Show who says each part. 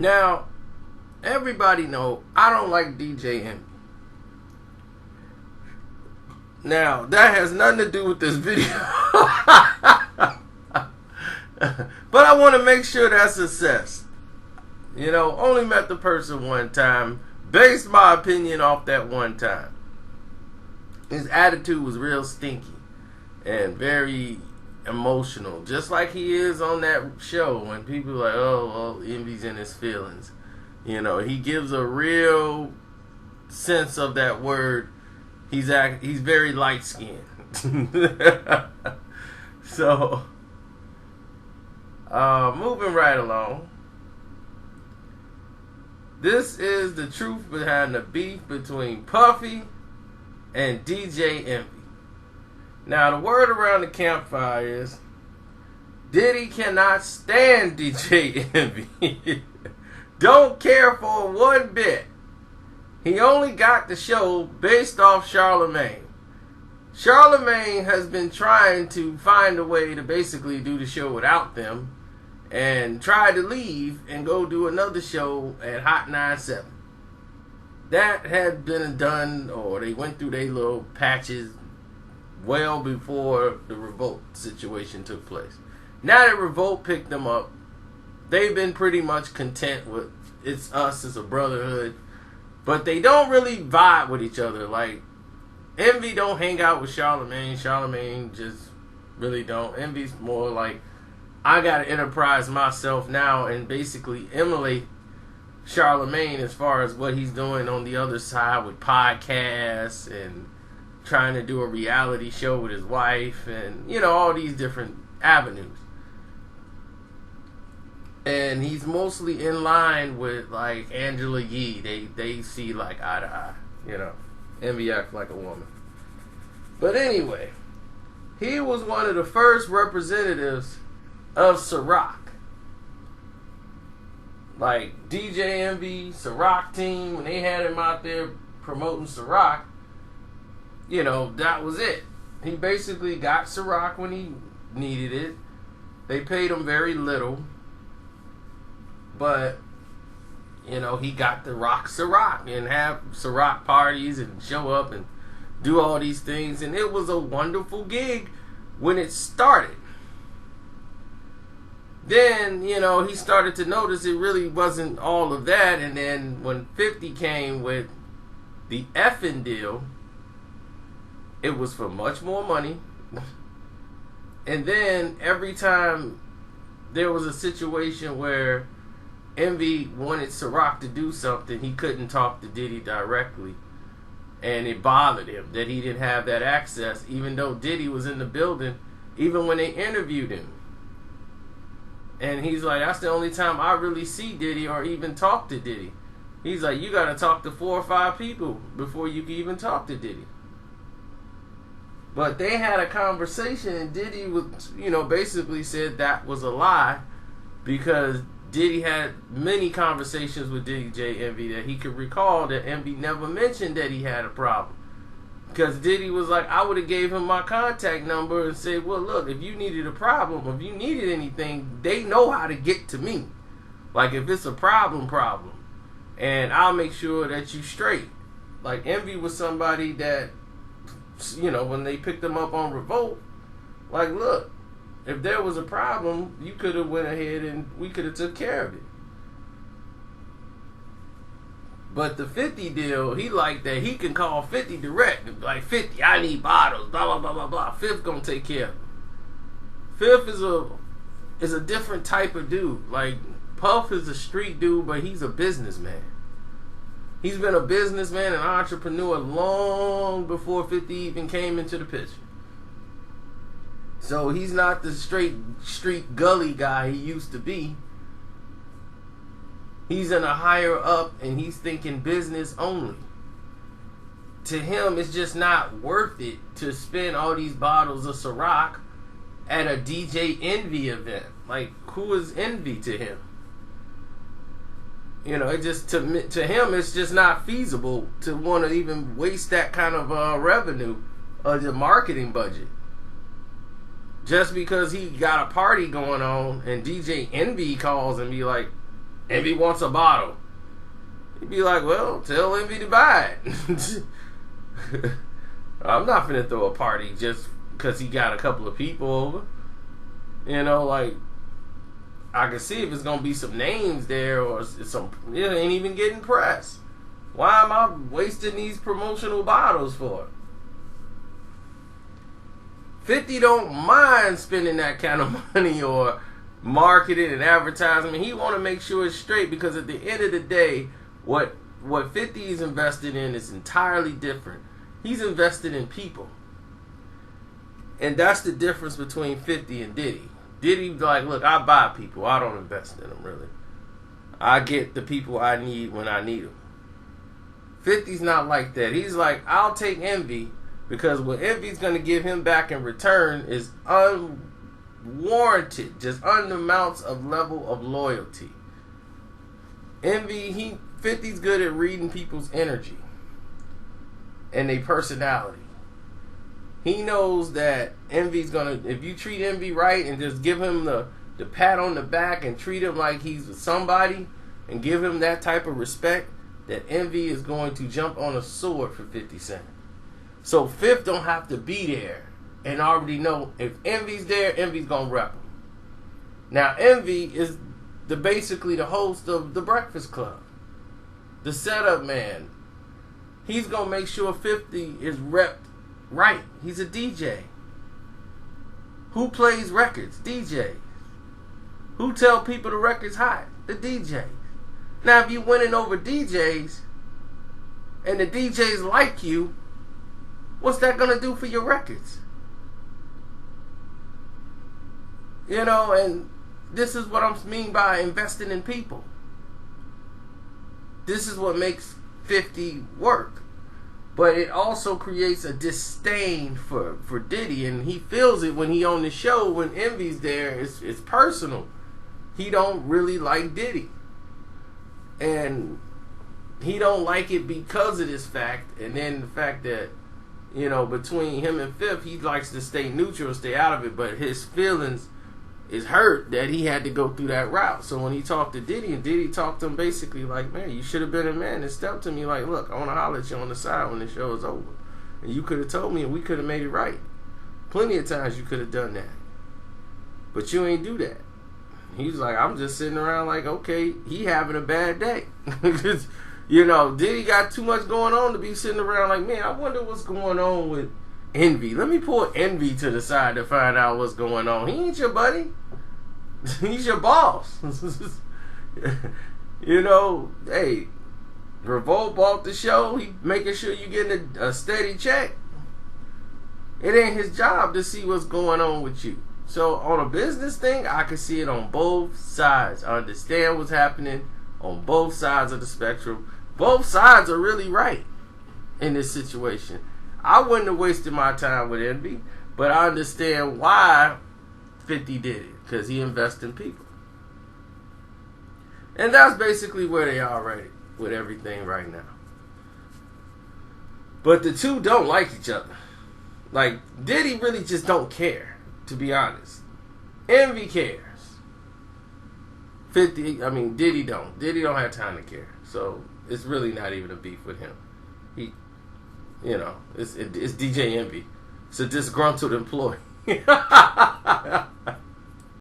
Speaker 1: Now, everybody know I don't like DJ Envy. Now, that has nothing to do with this video. But I want to make sure that's assessed. You know, only met the person one time. Based my opinion off that one time. His attitude was real stinky and very emotional. Just like he is on that show when people are like, oh, Envy's in his feelings. You know, he gives a real sense of that word. He's very light skinned. So, moving right along. This is the truth behind the beef between Puffy and DJ Envy. Now, the word around the campfire is Diddy cannot stand DJ Envy. Don't care for one bit. He only got the show based off Charlemagne. Charlemagne has been trying to find a way to basically do the show without them and tried to leave and go do another show at Hot 97. That had been done, or they went through their little patches well before the Revolt situation took place. Now that Revolt picked them up, they've been pretty much content with it's us as a brotherhood, but they don't really vibe with each other. Like, Envy don't hang out with Charlemagne. Charlemagne just really don't. Envy's more like, I gotta enterprise myself now and basically emulate Charlemagne as far as what he's doing on the other side with podcasts and trying to do a reality show with his wife and, you know, all these different avenues. And he's mostly in line with, like, Angela Yee. They see, like, eye to eye. You know, Envy acts like a woman. But anyway, he was one of the first representatives of Ciroc. Like, DJ Envy, Ciroc team, when they had him out there promoting Ciroc, you know, that was it. He basically got Ciroc when he needed it. They paid him very little. But, you know, he got to rock Ciroc and have Ciroc parties and show up and do all these things. And it was a wonderful gig when it started. Then, you know, he started to notice it really wasn't all of that. And then when 50 came with the effing deal, it was for much more money. And then every time there was a situation where Envy wanted Ciroc to do something, he couldn't talk to Diddy directly. And it bothered him that he didn't have that access, even though Diddy was in the building, even when they interviewed him. And he's like, that's the only time I really see Diddy or even talk to Diddy. He's like, you got to talk to 4 or 5 people before you can even talk to Diddy. But they had a conversation and Diddy was, you know, basically said that was a lie because Diddy had many conversations with DJ Envy that he could recall that Envy never mentioned that he had a problem. Because Diddy was like, I would have gave him my contact number and said, well, look, if you needed a problem, if you needed anything, they know how to get to me. Like, if it's a problem. And I'll make sure that you straight. Like, Envy was somebody that, you know, when they picked him up on Revolt, like, look, if there was a problem, you could have went ahead and we could have took care of it. But the 50 deal, he liked that he can call 50 direct. Like, 50, I need bottles, blah, blah, blah, blah, blah. Fifth gonna take care of it. Fifth is a different type of dude. Like, Puff is a street dude, but he's a businessman. He's been a businessman and entrepreneur long before 50 even came into the picture. So he's not the straight street gully guy he used to be. He's in a higher up and he's thinking business only. To him, it's just not worth it to spend all these bottles of Ciroc at a DJ Envy event. Like, who is Envy to him? You know, it just to him, it's just not feasible to want to even waste that kind of revenue of the marketing budget. Just because he got a party going on and DJ Envy calls and be like, Envy wants a bottle. He'd be like, well, tell Envy to buy it. I'm not finna throw a party just because he got a couple of people over. You know, like, I can see if it's gonna be some names there or some, it ain't even getting pressed. Why am I wasting these promotional bottles for? 50 don't mind spending that kind of money or marketing and advertising. I mean, he want to make sure it's straight, because at the end of the day, what 50 is invested in is entirely different. He's invested in people. And that's the difference between 50 and Diddy. Diddy, like, look, I buy people. I don't invest in them, really. I get the people I need when I need them. 50's not like that. He's like, I'll take Envy, because what Envy's going to give him back in return is unwarranted, just unamounts of level of loyalty. Envy, 50's good at reading people's energy and their personality. He knows that Envy's gonna, if you treat Envy right and just give him the pat on the back and treat him like he's somebody and give him that type of respect, that Envy is going to jump on a sword for 50 Cent. So Fifth don't have to be there and already know if Envy's there, Envy's gonna rep him. Now Envy is basically the host of The Breakfast Club, the setup man. He's gonna make sure 50 is repped right. He's a DJ. Who plays records? DJs. Who tell people the record's hot? The DJs. Now if you winning over DJs and the DJs like you, what's that gonna do for your records? You know, and this is what I mean by investing in people. This is what makes 50 work. But it also creates a disdain for Diddy, and he feels it when he on the show. When Envy's there, it's personal. He don't really like Diddy, and he don't like it because of this fact, and then the fact that, you know, between him and Fifth, he likes to stay neutral, stay out of it, but his feelings is hurt that he had to go through that route. So when he talked to Diddy, and Diddy talked to him basically like, man, you should have been a man and stepped to me like, look, I want to holler at you on the side when the show is over. And you could have told me and we could have made it right. Plenty of times you could have done that. But you ain't do that. He's like, I'm just sitting around like, okay, he having a bad day. You know, Diddy got too much going on to be sitting around like, man, I wonder what's going on with Envy. Let me pull Envy to the side to find out what's going on. He ain't your buddy. He's your boss. You know, hey, Revolt bought the show. He making sure you getting a steady check. It ain't his job to see what's going on with you. So on a business thing, I can see it on both sides. I understand what's happening on both sides of the spectrum. Both sides are really right in this situation. I wouldn't have wasted my time with Envy, but I understand why 50 did it, because he invests in people. And that's basically where they are right with everything right now. But the two don't like each other. Like, Diddy really just don't care, to be honest. Envy cares. 50, I mean, Diddy don't. Diddy don't have time to care. So it's really not even a beef with him. He, you know, it's DJ Envy. It's a disgruntled employee.